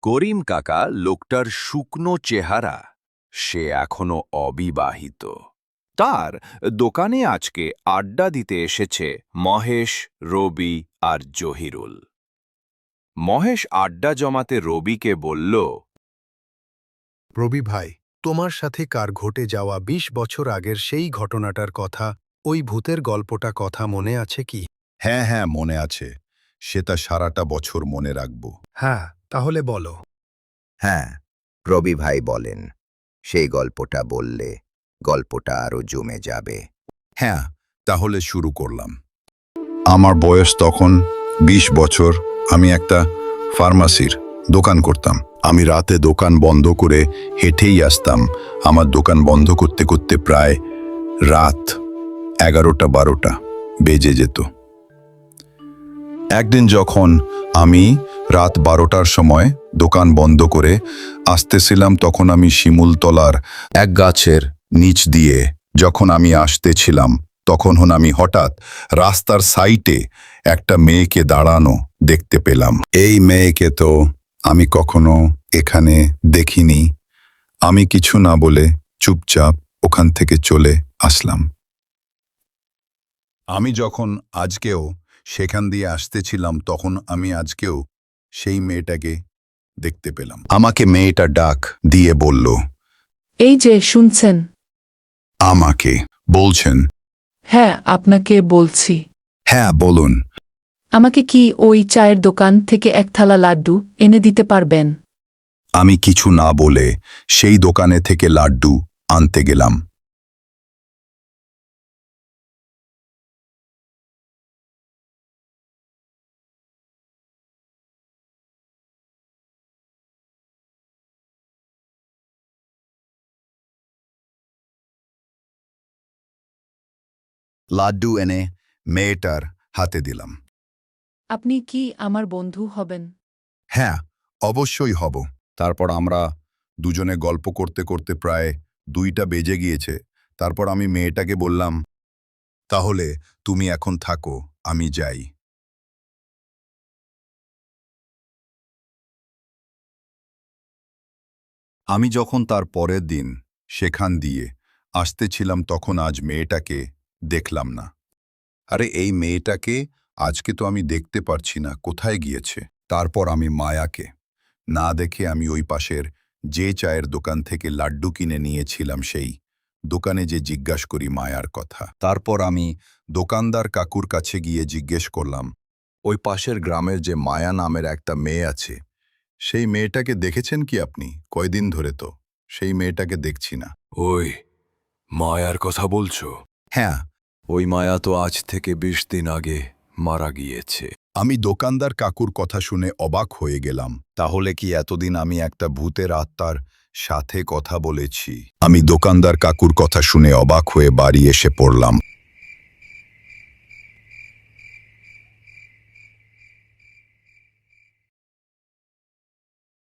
করিম কাকা লোকটার শুকনো চেহারা, সে এখনো অবিবাহিত। তার দোকানে আজকে আড্ডা দিতে এসেছে মহেশ, রবি আর জহিরুল। মহেশ আড্ডা জমাতে রবিকে বলল, রবি ভাই, তোমার সাথে কার ঘটে যাওয়া ২০ বছর আগের সেই ঘটনাটার কথা, ওই ভূতের গল্পটা কথা মনে আছে কি? হ্যাঁ হ্যাঁ, মনে আছে। সেটা সারাটা বছর মনে রাখব। হ্যাঁ, তাহলে বলো। হ্যাঁ, রবি ভাই বলেন। সেই গল্পটা বললে গল্পটা আরও জমে যাবে। হ্যাঁ, তাহলে শুরু করলাম। আমার বয়স তখন ২০ বছর। আমি একটা ফার্মাসির দোকান করতাম। আমি রাতে দোকান বন্ধ করে হেঁটেই আসতাম। আমার দোকান বন্ধ করতে করতে প্রায় রাত ১১টা-১২টা বেজে যেত। একদিন যখন আমি রাত ১২টার সময় দোকান বন্ধ করে আসতেছিলাম, তখন আমি শিমুলতলার এক গাছের নিচ দিয়ে যখন আমি আসতেছিলাম, তখন আমি হঠাৎ রাস্তার সাইডে একটা মেয়েকে দাঁড়ানো দেখতে পেলাম। এই মেয়েকে তো আমি কখনো এখানে দেখিনি। আমি কিছু না বলে চুপচাপ ওখান থেকে চলে আসলাম। আমি যখন আজকেও সেখান দিয়ে আসতেছিলাম, তখন আমি আজকেও সেই মেয়েটাকে দেখতে পেলাম। আমাকে মেয়েটা ডাক দিয়ে বলল, এই যে শুনছেন? আমাকে বলছেন? হ্যাঁ, আপনাকে বলছি। হ্যাঁ, বলুন। আমাকে কি ওই চায়ের দোকান থেকে এক থালা লাড্ডু এনে দিতে পারবেন? আমি কিছু না বলে সেই দোকানে থেকে লাড্ডু আনতে গেলাম। লাড্ডু এনে মেয়েটার হাতে দিলাম। আপনি কি আমার বন্ধু হবেন? হ্যাঁ, অবশ্যই হব। তারপর আমরা দুজনে গল্প করতে করতে প্রায় ২টা বেজে গিয়েছে। তারপর আমি মেয়েটাকে বললাম, তাহলে তুমি এখন থাকো, আমি যাই। আমি যখন তার পরের দিন সেখান দিয়ে আসতেছিলাম, তখন আজ মেয়েটাকে দেখলাম না। আরে, এই মেয়েটাকে আজকে তো আমি দেখতে পারছি না, কোথায় গিয়েছে? তারপর আমি মায়াকে না দেখে আমি ওই পাশের যে চায়ের দোকান থেকে লাড্ডু কিনে নিয়েছিলাম, সেই দোকানে যে জিজ্ঞাসা করি মায়ার কথা। তারপর আমি দোকানদার কাকুর কাছে গিয়ে জিজ্ঞেস করলাম, ওই পাশের গ্রামের যে মায়া নামের একটা মেয়ে আছে, সেই মেয়েটাকে দেখেছেন কি আপনি? কয়দিন ধরে তো সেই মেয়েটাকে দেখছি না। ওই মায়ার কথা বলছো? হ্যাঁ। ওই মায়া তো আজ থেকে ২০ দিন আগে মারা গিয়েছে। আমি দোকানদার কাকুর কথা শুনে অবাক হয়ে গেলাম। তাহলে কি এতদিন আমি একটা ভূতের আত্মার সাথে কথা বলেছি? আমি দোকানদার কাকুর কথা শুনে অবাক হয়ে বাড়ি এসে পড়লাম।